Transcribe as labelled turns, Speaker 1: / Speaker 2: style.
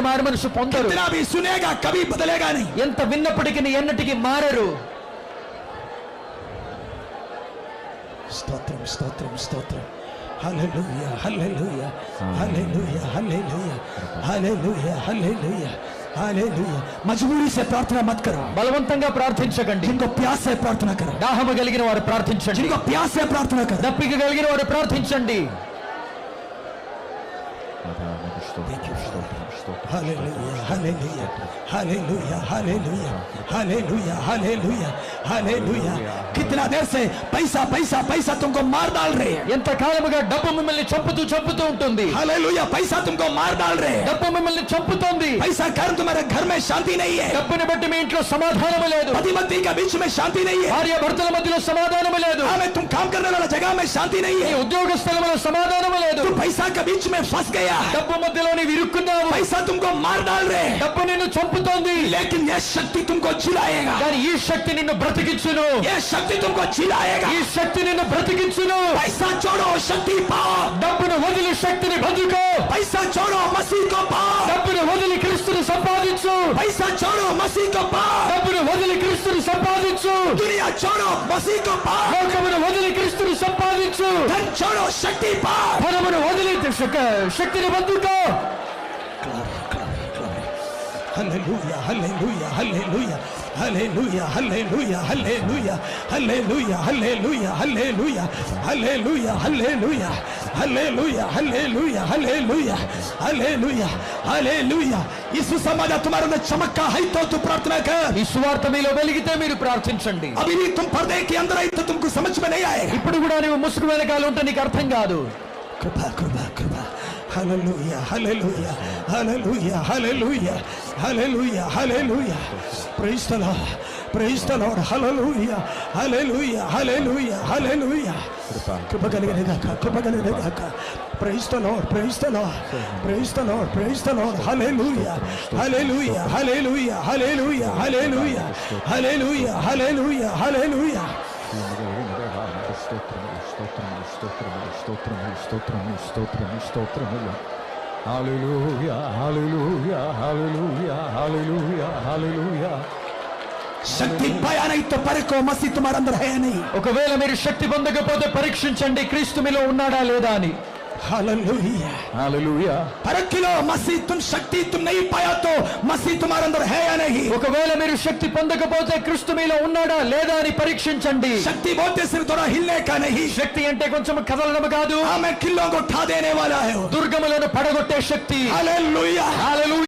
Speaker 1: మారు మనసు పొందరు.
Speaker 2: कितना भी सुनेगा कभी बदलेगा नहीं.
Speaker 1: ఎంత విన్నప్పటికీ ఎన్నటికీ మారరు.
Speaker 2: స్తోత్రం స్తోత్రం స్తోత్రం. హల్లెలూయా హల్లెలూయా హల్లెలూయా హల్లెలూయా హల్లెలూయా హల్లెలూయా హల్లెలూయా. మజ్బూరీ से प्रार्थना मत करो.
Speaker 1: బలవంతంగా ప్రార్థించకండి.
Speaker 2: जिनको प्यास से प्रार्थना करो.
Speaker 1: దాహము కలిగిన వారు ప్రార్థించండి.
Speaker 2: जिनको प्यास से प्रार्थना करो.
Speaker 1: దప్పిక కలిగిన వారు ప్రార్థించండి.
Speaker 2: Hallelujah, hallelujah, hallelujah, hallelujah, hallelujah, hallelujah, hallelujah. कितना देर से पैसा पैसा पैसा तुमको मार डाल रहे हैं.
Speaker 1: ఎంత కాలముగా డబ్బు మిమ్మల్ని చంపుతూ ఉంటుంది.
Speaker 2: Hallelujah, पैसा तुमको मार डाल रहे हैं.
Speaker 1: డబ్బు మిమ్మల్ని చంపుతోంది.
Speaker 2: पैसा कारण तुम्हारे घर में शांति नहीं है.
Speaker 1: డబ్బుని బట్టి మీ ఇంట్లో సమాధానము లేదు.
Speaker 2: पति पत्नी के बीच में शांति नहीं है.
Speaker 1: భార్య భర్తల మధ్యలో సమాధానము లేదు.
Speaker 2: हमें तुम काम करने वाला जगह में शांति नहीं है.
Speaker 1: ఉద్యోగ స్థలంలో సమాధానము లేదు.
Speaker 2: तुम पैसा के बीच में फंस गया.
Speaker 1: డబ్బు మధ్యలో నీవు ఇరుక్కున్నావు.
Speaker 2: पैसा तुमको मार डाल रहे हैं.
Speaker 1: డబ్బు నిన్ను చంపుతోంది.
Speaker 2: लेकिन यह शक्ति तुमको जिलाएगा.
Speaker 1: కానీ ఈ శక్తి నిన్ను బ్రతికించును.
Speaker 2: यह शक्ति तुमको जिलाएगा.
Speaker 1: ఈ శక్తి నిన్ను బ్రతికించును.
Speaker 2: पैसा छोड़ो शक्ति पाओ.
Speaker 1: డబ్బును వదిలి శక్తిని పొందుకో.
Speaker 2: पैसा छोड़ो मसीह को पाओ.
Speaker 1: డబ్బును వదిలి క్రీస్తుని సంపాదించు.
Speaker 2: पैसा छोड़ो मसीह को पाओ.
Speaker 1: డబ్బును వదిలి క్రీస్తుని సంపాదించు.
Speaker 2: दुनिया छोड़ो मसीह को पाओ.
Speaker 1: లోకమును వదిలి క్రీస్తుని సంపాదించు.
Speaker 2: धन छोड़ो शक्ति पाओ.
Speaker 1: ధనమును వదిలి శక్తిని పొందుకో.
Speaker 2: Hallelujah, hallelujah, hallelujah, hallelujah, hallelujah, hallelujah, hallelujah, hallelujah, hallelujah, hallelujah, hallelujah, hallelujah, hallelujah, hallelujah, hallelujah, hallelujah. यीशु समाजा तुम्हारे अंदर चमक का है तो तू प्रार्थना कर.
Speaker 1: ఈ సువార్త మీలో వెలిగితే మీరు ప్రార్థించండి.
Speaker 2: अभी भी तुम पर्दे के अंदर आई तो तुमको समझ में नहीं आएगा.
Speaker 1: ఇప్పుడు కూడా నీవు ముసుగు వెనకాల ఉంటే నీకు అర్థం కాదు.
Speaker 2: कृपा कृपा कृपा. Hallelujah, hallelujah, hallelujah, hallelujah, hallelujah, hallelujah. Praise the Lord, praise the Lord, hallelujah, hallelujah, hallelujah, hallelujah. कृपा करेगा का, कृपा करेगा का. Praise the Lord, praise the Lord, praise the Lord, praise the Lord, hallelujah, hallelujah, hallelujah, hallelujah, hallelujah, hallelujah, hallelujah, hallelujah.
Speaker 1: హల్లెలూయా హల్లెలూయా హల్లెలూయా హల్లెలూయా హల్లెలూయా.
Speaker 2: శక్తి పాయా नहीं तो परखो मसीह तुम्हारे अंदर है नहीं.
Speaker 1: ఒకవేళ మీరు శక్తి పొందకపోతే పరీక్షించండి క్రీస్తు మీలో ఉన్నాడా లేదా అని.
Speaker 2: Hallelujah
Speaker 1: hallelujah.
Speaker 2: परख लो मसीह तुम शक्ति तुम नहीं पाया तो मसीह तुम्हारे अंदर है या नहीं.
Speaker 1: ఒకవేళ మీరు శక్తి పొందకపోతే క్రీస్తు మీలో ఉన్నాడా లేదా అని పరీక్షించండి.
Speaker 2: शक्ति बोलते सिर्फ थोड़ा हिलने का नहीं.
Speaker 1: శక్తి అంటే కొంచెం కదలడం కాదు.
Speaker 2: हमें किलों को उठा देने वाला है.
Speaker 1: దుర్గములను పడగొట్టే శక్తి.
Speaker 2: हालेलुया.
Speaker 1: హల్లెలూయా.